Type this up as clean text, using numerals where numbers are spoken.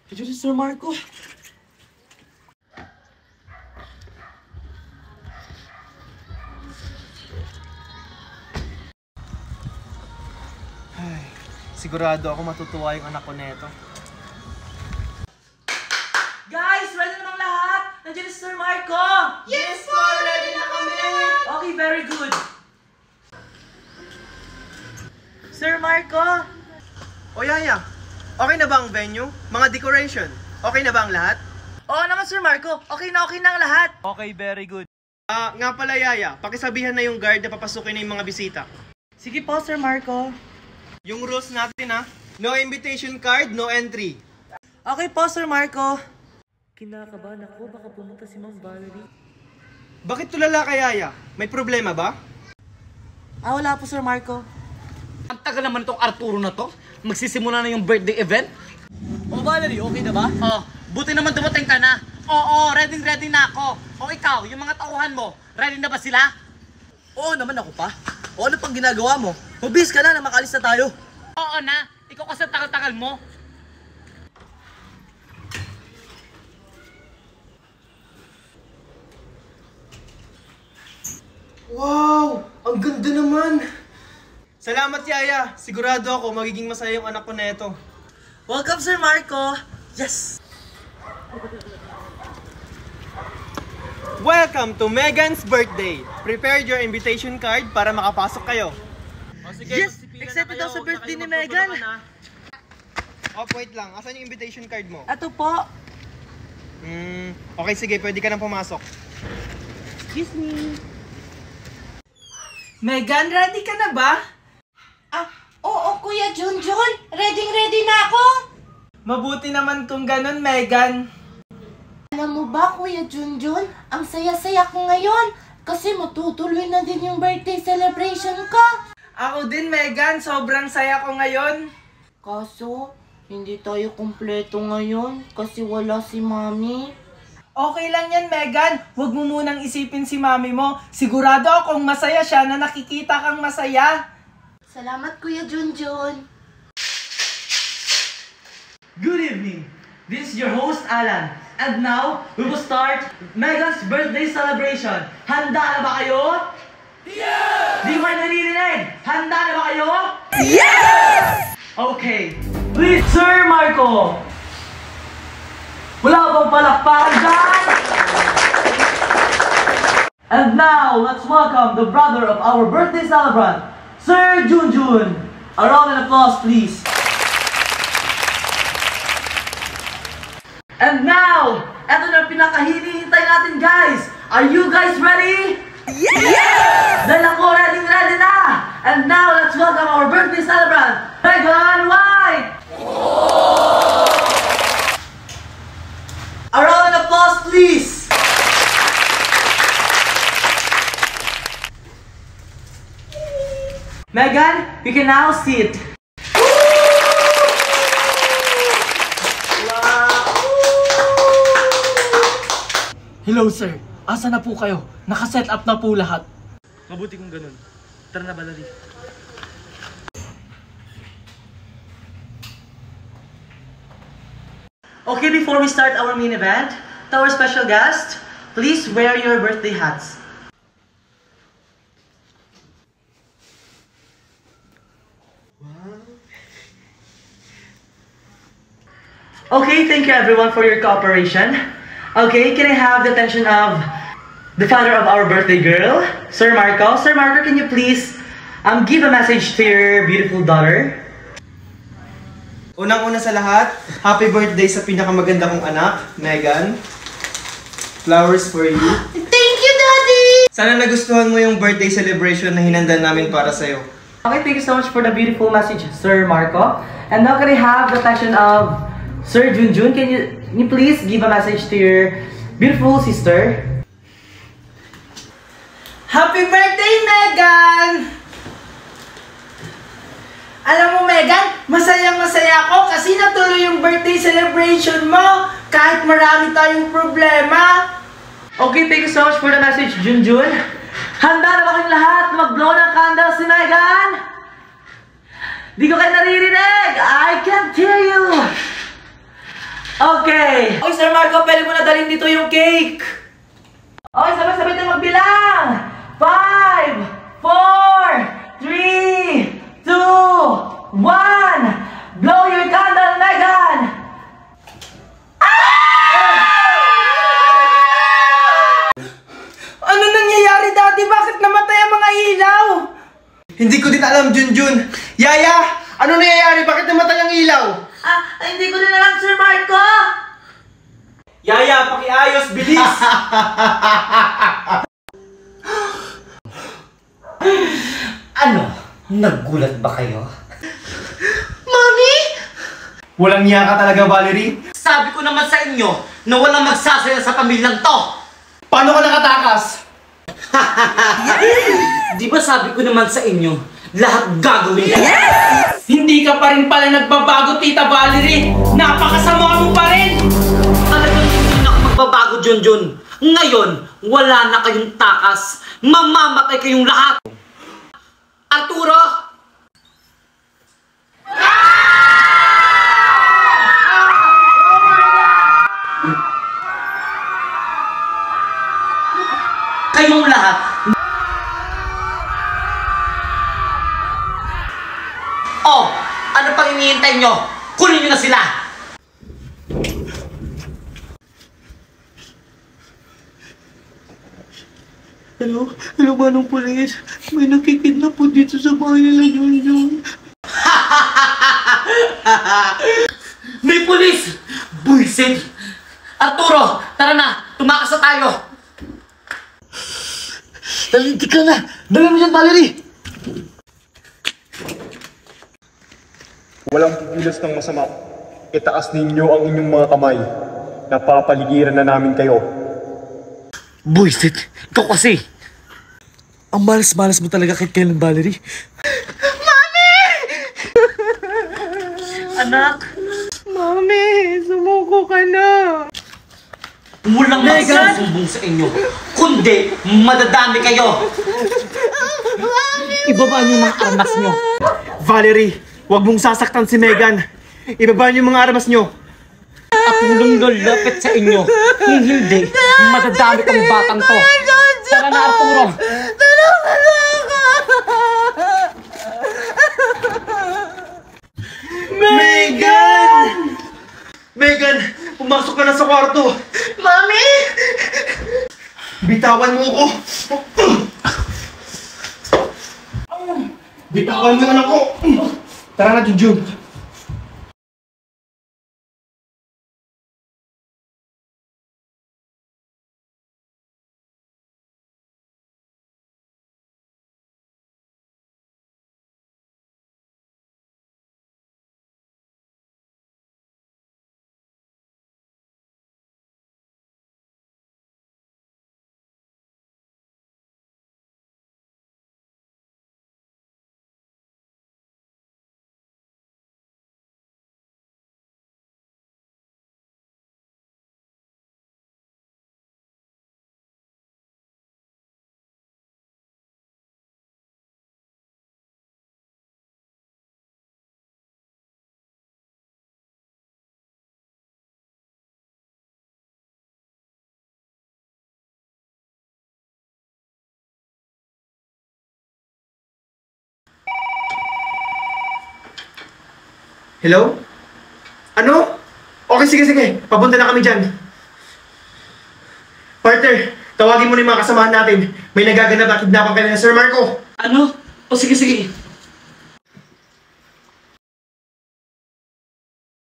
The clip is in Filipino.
Ito si Sir Marco. Ay, sigurado ako matutuwa yung anak ko neto. Guys, ready na bang lahat? Nandiyan si Sir Marco! Yes po! Ready na kami! Okay, very good. Sir Marco! O Yaya, okay na ba ang venue? Mga decoration? Okay na ba ang lahat? Oo naman, Sir Marco. Okay na ang lahat. Okay, very good. Nga pala Yaya, pakisabihan na yung guard na papasukin na yung mga bisita. Sige po, Sir Marco. Yung rules natin no invitation card, no entry. Okay po, Sir Marco. Kinakabahan ako, baka pumunta si Ma'am Valerie. Bakit tulala ka Yaya? May problema ba? Wala po, Sir Marco. Ang tagal naman itong Arturo na to. Magsisimula na yung birthday event. O Valerie, okay na ba? Oh, buti naman dumating ka na. Oo, ready na ako. O ikaw, yung mga tauhan mo, ready na ba sila? Oo naman ako pa. O ano pang ginagawa mo? Mabis ka na makalis na tayo. Oo na, ikaw kasi tagal-tagal mo. Wow! Ang ganda naman! Salamat Yaya! Sigurado ako magiging masaya yung anak ko neto. Welcome, Sir Marco. Yes! Welcome to Megan's birthday! Prepare your invitation card para makapasok kayo. Yes! Excited daw sa birthday ni Megan. Wait lang. Asan yung invitation card mo? Ito po. Okay, sige. Pwede ka nang pumasok. Excuse me. Megan, ready ka na ba? Oo, Kuya Junjun. Ready na ako. Mabuti naman kung ganun, Megan. Alam mo ba, Kuya Junjun, ang saya-saya ko ngayon kasi matutuloy na din yung birthday celebration ko. Ako din, Megan. Sobrang saya ko ngayon. Kaso, hindi tayo kumpleto ngayon kasi wala si Mami. Okay lang yan, Megan. Huwag mo munang isipin si mami mo. Sigurado akong masaya siya na nakikita kang masaya. Salamat, Kuya Junjun. Good evening. This is your host, Alan. And now, we will start Megan's birthday celebration. Handa na ba kayo? Yeah! Di ko kayo naririnig. Handa na ba kayo? Yes! Okay. Please, Sir Marco. Wala bang palakpakan dyan? And now, let's welcome the brother of our birthday celebrant, Sir Junjun. A round of applause, please. And now, eto na pinakahinihintay natin, guys. Are you guys ready? Yes! Dahil ako ready na. And now, let's welcome our birthday celebrant, Megan White. A round of applause, please. Megan, you can now sit. Hello, sir. Asa na po kayo? Naka-set up na po lahat. Mabuti kung ganun. Tara na, Valerie. Okay, before we start our main event, to our special guest, please wear your birthday hats. Okay, thank you everyone for your cooperation. Okay, can I have the attention of the father of our birthday girl, Sir Marco? Sir Marco, can you please give a message to your beautiful daughter? Unang-una sa lahat, happy birthday sa pinakamaganda kong anak, Megan. Flowers for you. Thank you, Daddy! Sana nagustuhan mo yung birthday celebration na hinanda namin para sa'yo. Okay, thank you so much for the beautiful message, Sir Marco. And now can I have the attention of Sir Junjun? Can you please give a message to your beautiful sister? Happy birthday, Megan! Alam mo, Megan, masayang-masaya ako kasi natuloy yung birthday celebration mo kahit marami tayong problema. Okay, thank you so much for the message, Junjun. Handa na ba kayong lahat na mag-blow ng candle si Megan? Di ko kayo naririnig! I can't hear you! Okay! Okay, Sir Marco, pwede mo na dalhin dito yung cake! Okay, sabay-sabay tayo magbilang! 5, 4, 3, 2, 1! Blow your candle, Megan! Ano nangyayari, Daddy? Bakit namatay ang mga ilaw? Hindi ko din alam, Junjun. Yaya, ano nangyayari? Bakit namatay ang ilaw? Hindi ko din alam, Sir Marco! Yaya, pakiayos, bilis! Ano? Nagulat ba kayo? Mami! Walang niya ka talaga, Valerie. Sabi ko naman sa inyo na walang magsasaya sa pamilyang to! Paano ka nakatakas? Di ba sabi ko naman sa inyo, lahat gagawin ko? Hindi ka pa rin pala nagbabago, Tita Valerie. Napakasama mo pa rin. Talagang hindi na ako magbabago, Junjun. Ngayon, wala na kayong takas. Mamamatay kayong lahat. Arturo! Kayong lahat. Oh, ano pang hinihintay nyo? Kunin nyo na sila! Hello, Manong Pulis. May nakikidnap po dito sa bahay nila, Junjun. May pulis! Buisit! Arturo, tara na! Tumakas na tayo! Talinti ka na! Dali mo dyan, Valerie! Walang kikilos ng masama. Itaas ninyo ang inyong mga kamay. Napapaligiran na namin kayo. Buisit! Ikaw kasi! Ang malas-malas mo talaga kahit kailan, Valerie. Mami! Anak! Mami, sumuko ka na. Walang magsusumbong sa inyo, kundi madadami kayo! Ibaba niyo yung mga armas niyo! Valerie, huwag mong sasaktan si Megan. Ibaba niyo yung mga armas niyo. At walang lalapit sa inyo. Kung hindi, madadami kang batang to. Tara na, Arturo! Megan! Megan, pumasok ka na sa kwarto. Mami! Bitawan mo ko. Bitawan mo anak ko. Tara na, Junjun. Hello? Ano? Okay, sige. Papunta na kami dyan. Partner, tawagin mo na yung mga kasamahan natin. May nagaganap at kidnapan kanina, Sir Marco. Ano? O sige.